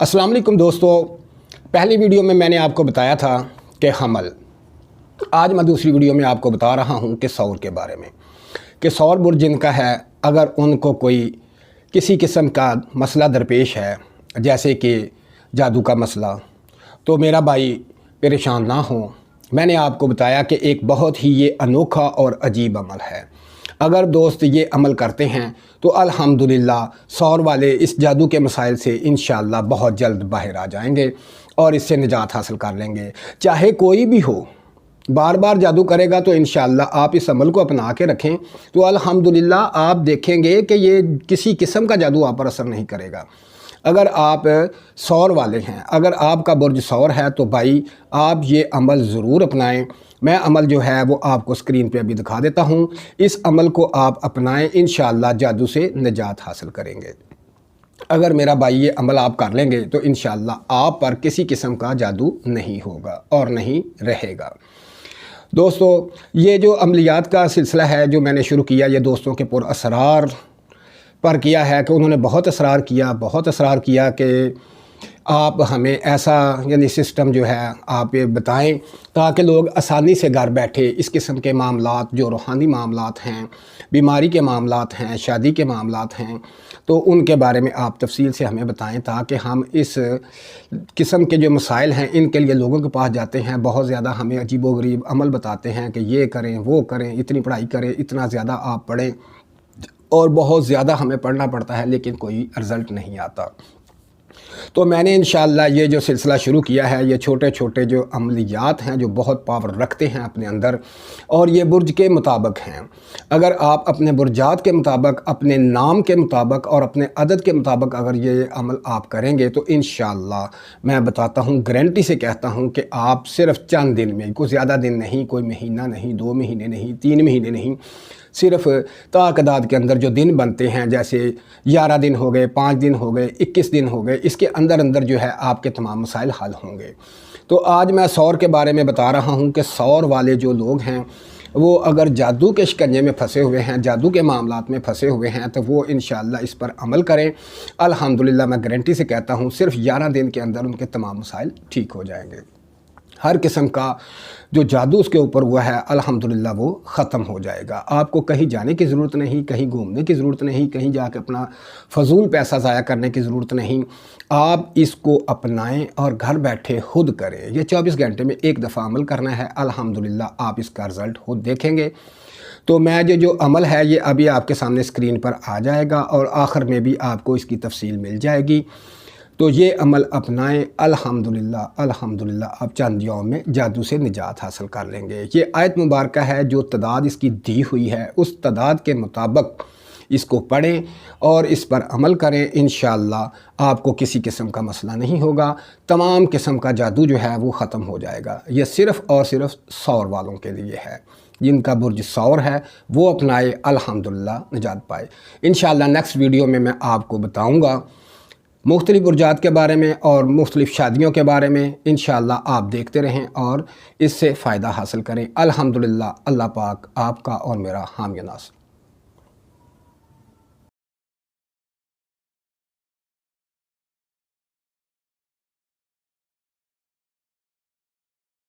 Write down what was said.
अस्सलाम वालेकुम दोस्तों, पहली वीडियो में मैंने आपको बताया था कि हमल। आज मैं दूसरी वीडियो में आपको बता रहा हूँ कि सौर के बारे में, कि सौर बुर्ज जिनका है, अगर उनको कोई किसी किस्म का मसला दरपेश है, जैसे कि जादू का मसला, तो मेरा भाई परेशान ना हो। मैंने आपको बताया कि एक बहुत ही ये अनोखा और अजीब अमल है। अगर दोस्त ये अमल करते हैं तो अल्हम्दुलिल्लाह सौर वाले इस जादू के मसाइल से इंशाअल्लाह बहुत जल्द बाहर आ जाएंगे और इससे निजात हासिल कर लेंगे। चाहे कोई भी हो, बार बार जादू करेगा तो इंशाअल्लाह आप इस अमल को अपना के रखें तो अल्हम्दुलिल्लाह आप देखेंगे कि ये किसी किस्म का जादू आप पर असर नहीं करेगा। अगर आप सौर वाले हैं, अगर आपका बुर्ज सौर है, तो भाई आप ये अमल ज़रूर अपनाएं। मैं अमल जो है वो आपको स्क्रीन पे अभी दिखा देता हूँ। इस अमल को आप अपनाएं, इंशाअल्लाह जादू से निजात हासिल करेंगे। अगर मेरा भाई ये अमल आप कर लेंगे तो इंशाअल्लाह आप पर किसी किस्म का जादू नहीं होगा और नहीं रहेगा। दोस्तों, ये जो अमलियात का सिलसिला है जो मैंने शुरू किया, ये दोस्तों के पुरअसरार पर किया है कि उन्होंने बहुत असरार किया कि आप हमें ऐसा यानी सिस्टम जो है आप ये बताएं ताकि लोग आसानी से घर बैठे इस किस्म के मामलात, जो रूहानी मामलात हैं, बीमारी के मामलात हैं, शादी के मामलात हैं, तो उनके बारे में आप तफसील से हमें बताएं ताकि हम इस किस्म के जो मसाइल हैं इनके लिए लोगों के पास जाते हैं, बहुत ज़्यादा हमें अजीबोगरीब अमल बताते हैं कि ये करें वो करें, इतनी पढ़ाई करें, इतना ज़्यादा आप पढ़ें, और बहुत ज़्यादा हमें पढ़ना पड़ता है लेकिन कोई रिज़ल्ट नहीं आता। तो मैंने इंशाअल्लाह ये जो सिलसिला शुरू किया है, ये छोटे छोटे जो अमलियात हैं जो बहुत पावर रखते हैं अपने अंदर, और ये बुर्ज के मुताबिक हैं। अगर आप अपने बुर्जात के मुताबिक, अपने नाम के मुताबिक और अपने अदद के मुताबिक अगर ये अमल आप करेंगे तो इंशाअल्लाह मैं बताता हूँ, गारंटी से कहता हूँ कि आप सिर्फ चंद दिन में, कोई ज़्यादा दिन नहीं, कोई महीना नहीं, 2 महीने नहीं, 3 महीने नहीं, सिर्फ ताकदाद के अंदर जो दिन बनते हैं, जैसे 11 दिन हो गए, 5 दिन हो गए, 21 दिन हो गए, इसके अंदर अंदर जो है आपके तमाम मसाइल हल होंगे। तो आज मैं सौर के बारे में बता रहा हूं कि सौर वाले जो लोग हैं वो अगर जादू के शिकंजे में फंसे हुए हैं, जादू के मामलात में फंसे हुए हैं, तो वो इंशाअल्लाह इस पर अमल करें। अल्हम्दुलिल्लाह मैं गारंटी से कहता हूँ सिर्फ 11 दिन के अंदर उनके तमाम मसाइल ठीक हो जाएंगे। हर किस्म का जो जादू उसके ऊपर हुआ है अल्हम्दुलिल्लाह वो ख़त्म हो जाएगा। आपको कहीं जाने की ज़रूरत नहीं, कहीं घूमने की ज़रूरत नहीं, कहीं जाकर अपना फजूल पैसा ज़ाया करने की ज़रूरत नहीं। आप इसको अपनाएं और घर बैठे खुद करें। ये 24 घंटे में एक दफ़ा अमल करना है। अल्हम्दुलिल्लाह आप इसका रिज़ल्ट खुद देखेंगे। तो मैं जो अमल है ये अभी आपके सामने स्क्रीन पर आ जाएगा और आखिर में भी आपको इसकी तफसील मिल जाएगी। तो ये अमल अपनाएं, अल्हम्दुलिल्लाह आप चंद यौम में जादू से निजात हासिल कर लेंगे। ये आयत मुबारक है, जो तादाद इसकी दी हुई है उस तादाद के मुताबिक इसको पढ़ें और इस पर अमल करें। इंशाअल्लाह आपको किसी किस्म का मसला नहीं होगा, तमाम किस्म का जादू जो है वो ख़त्म हो जाएगा। ये सिर्फ़ और सिर्फ सौर वालों के लिए है, जिनका बुर्ज सौर है वो अपनाए, अल्हम्दुलिल्लाह निजात पाए। इंशाअल्लाह नेक्स्ट वीडियो में मैं आपको बताऊँगा मुख्तलिफ बुर्जात के बारे में और मुख्तलिफ शादियों के बारे में। इंशाअल्लाह आप देखते रहें और इससे फ़ायदा हासिल करें। अल्हम्दुलिल्लाह अल्लाह पाक आपका और मेरा हामी नास।